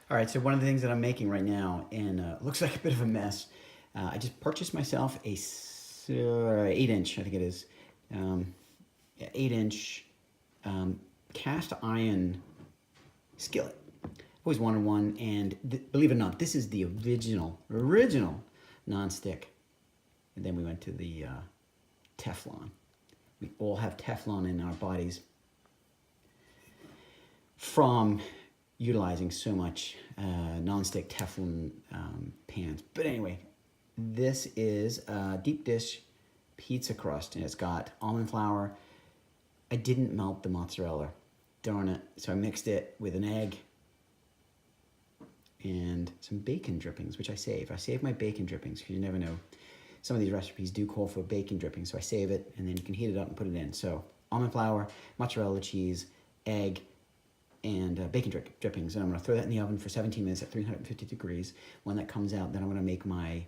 All right, so one of the things that I'm making right now, and looks like a bit of a mess, I just purchased myself a 8-inch, I think it is, yeah, 8-inch cast iron skillet. Always wanted one, and believe it or not, this is the original non-stick. And then we went to the Teflon. We all have Teflon in our bodies from utilizing so much non-stick Teflon pans. But anyway, this is a deep dish pizza crust, and it's got almond flour. I didn't melt the mozzarella, darn it. So I mixed it with an egg and some bacon drippings, which I save. I save my bacon drippings because you never know. Some of these recipes do call for bacon drippings, so I save it, and then you can heat it up and put it in. So almond flour, mozzarella cheese, egg, and bacon drippings. And I'm going to throw that in the oven for 17 minutes at 350 degrees. When that comes out, then I'm going to make my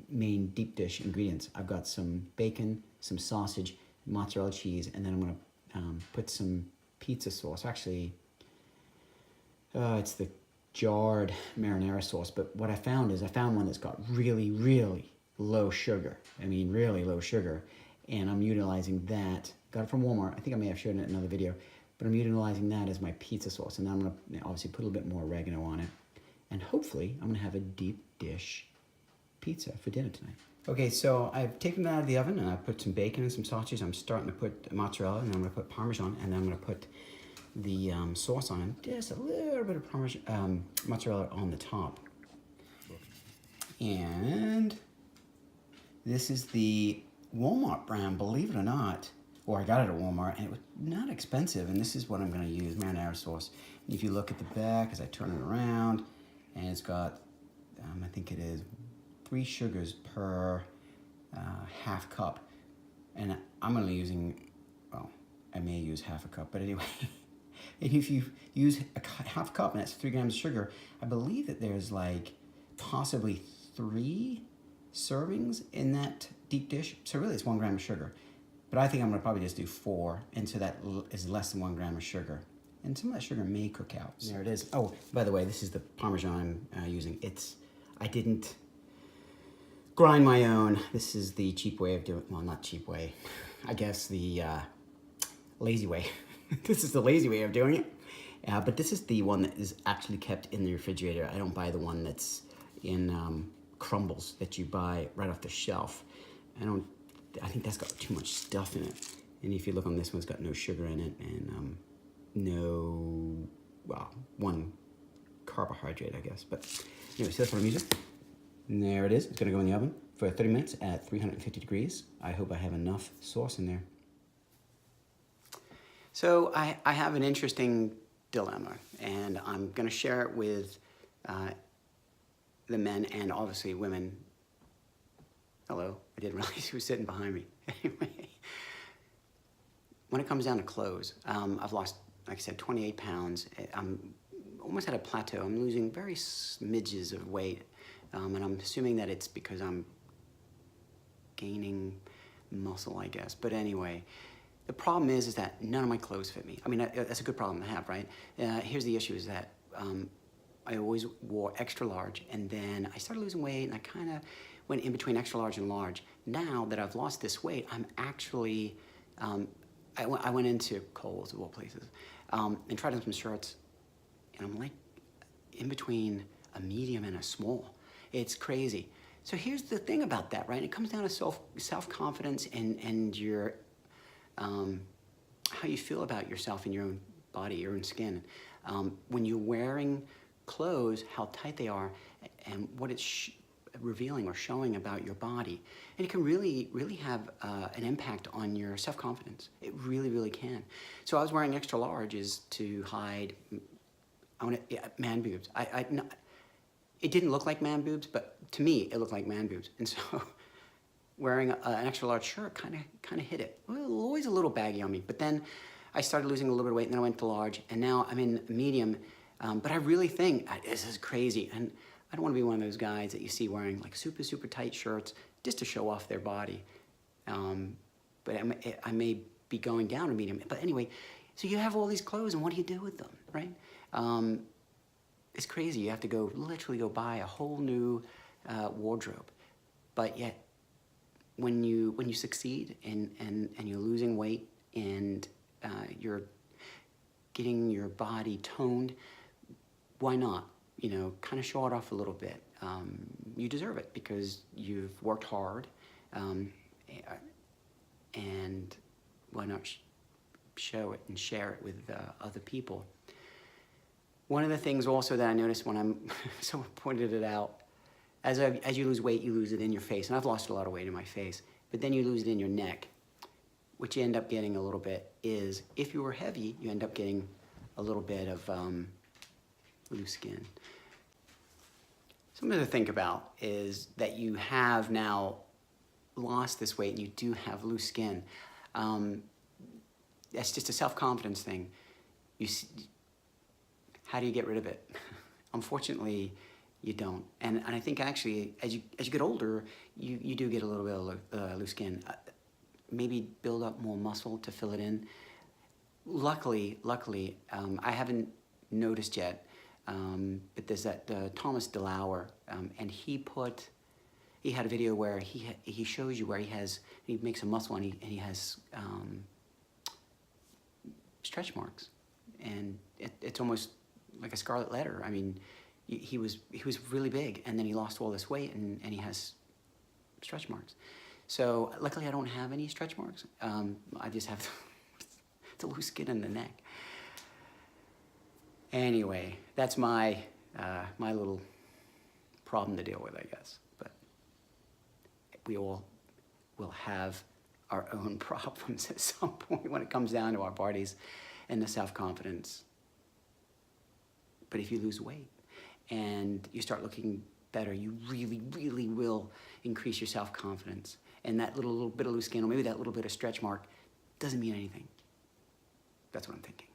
main deep dish ingredients. I've got some bacon, some sausage, mozzarella cheese, and then I'm going to put some pizza sauce. Actually, it's the jarred marinara sauce, but what I found is I found one that's got really low sugar. I mean, really low sugar, and I'm utilizing that. Got it from Walmart. I think I may have shared it in another video, but I'm utilizing that as my pizza sauce, and then I'm going to obviously put a little bit more oregano on it, and hopefully I'm going to have a deep dish pizza for dinner tonight. Okay, so I've taken that out of the oven, and I've put some bacon and some sausage. I'm starting to put mozzarella, and then I'm going to put Parmesan, and then I'm going to put the sauce on, just a little bit of Parmesan, mozzarella on the top. And this is the Walmart brand, believe it or not. Or I got it at Walmart, and it was not expensive. And this is what I'm going to use, marinara sauce. And if you look at the back, as I turn it around, and it's got, I think it is 3 sugars per half cup. And I'm only using, well, I may use half a cup, but anyway. And if you use a half cup, and that's 3 grams of sugar, I believe that there's like possibly 3 servings in that deep dish. So really it's 1 gram of sugar. But I think I'm gonna probably just do 4, and so that is less than 1 gram of sugar. And some of that sugar may cook out. There it is. Oh, by the way, this is the Parmesan I'm using. I didn't grind my own. This is the cheap way of doing, well, not cheap way, I guess the lazy way. This is the lazy way of doing it. But this is the one that is actually kept in the refrigerator. I don't buy the one that's in crumbles that you buy right off the shelf. I think that's got too much stuff in it. And if you look on this one, it's got no sugar in it, and no, well, 1 carbohydrate, I guess. But anyway, so that's what I'm using. And there it is. It's gonna go in the oven for 30 minutes at 350 degrees. I hope I have enough sauce in there. So I have an interesting dilemma, and I'm gonna share it with the men and obviously women. Hello, I didn't realize he was sitting behind me. Anyway, when it comes down to clothes, I've lost, like I said, 28 pounds. I'm almost at a plateau. I'm losing very smidges of weight, and I'm assuming that it's because I'm gaining muscle, I guess. But anyway, the problem is that none of my clothes fit me. I mean, that's a good problem to have, right? Here's the issue is that I always wore extra large, and then I started losing weight, and I kind of went in between extra large and large. Now that I've lost this weight, I'm actually, I went into Kohl's, of all places, and tried on some shirts, and I'm like in between a medium and a small. It's crazy. So here's the thing about that, right? It comes down to self-confidence and your, how you feel about yourself and your own body, your own skin. When you're wearing clothes, how tight they are, and what it's revealing or showing about your body. And it can really have an impact on your self-confidence. It really can. So I was wearing extra larges to hide, man boobs. It didn't look like man boobs, but to me, it looked like man boobs. And so wearing an extra large shirt kind of hit it. Well, always a little baggy on me, but then I started losing a little bit of weight, and then I went to large, and now I'm in medium. But I really think this is crazy, and I don't want to be one of those guys that you see wearing like super tight shirts just to show off their body. But I may be going down to medium. But anyway, so you have all these clothes, and what do you do with them, right? it's crazy. You have to literally go buy a whole new wardrobe. But yet, when you succeed and you're losing weight and you're getting your body toned, why not? You know, kind of show it off a little bit. You deserve it because you've worked hard, and why not show it and share it with other people? One of the things also that I noticed when someone pointed it out, as you lose weight, you lose it in your face. And I've lost a lot of weight in my face, but then you lose it in your neck. What you end up getting a little bit is, if you were heavy, you end up getting a little bit of loose skin. Something to think about is that you have now lost this weight and you do have loose skin. That's just a self-confidence thing. How do you get rid of it? Unfortunately, you don't. And I think actually, as you get older, you do get a little bit of loose skin. Maybe build up more muscle to fill it in. Luckily, I haven't noticed yet, but there's that Thomas DeLauer, and he had a video where he shows you where he makes a muscle and he has stretch marks, and it's almost like a scarlet letter. I mean, he was really big, and then he lost all this weight, and he has stretch marks. So luckily I don't have any stretch marks. I just have the loose skin in the neck. Anyway, that's my little problem to deal with, I guess. But we all will have our own problems at some point when it comes down to our bodies and the self-confidence. But if you lose weight and you start looking better, you really, really will increase your self-confidence. And that little bit of loose skin, or maybe that little bit of stretch mark, doesn't mean anything. That's what I'm thinking.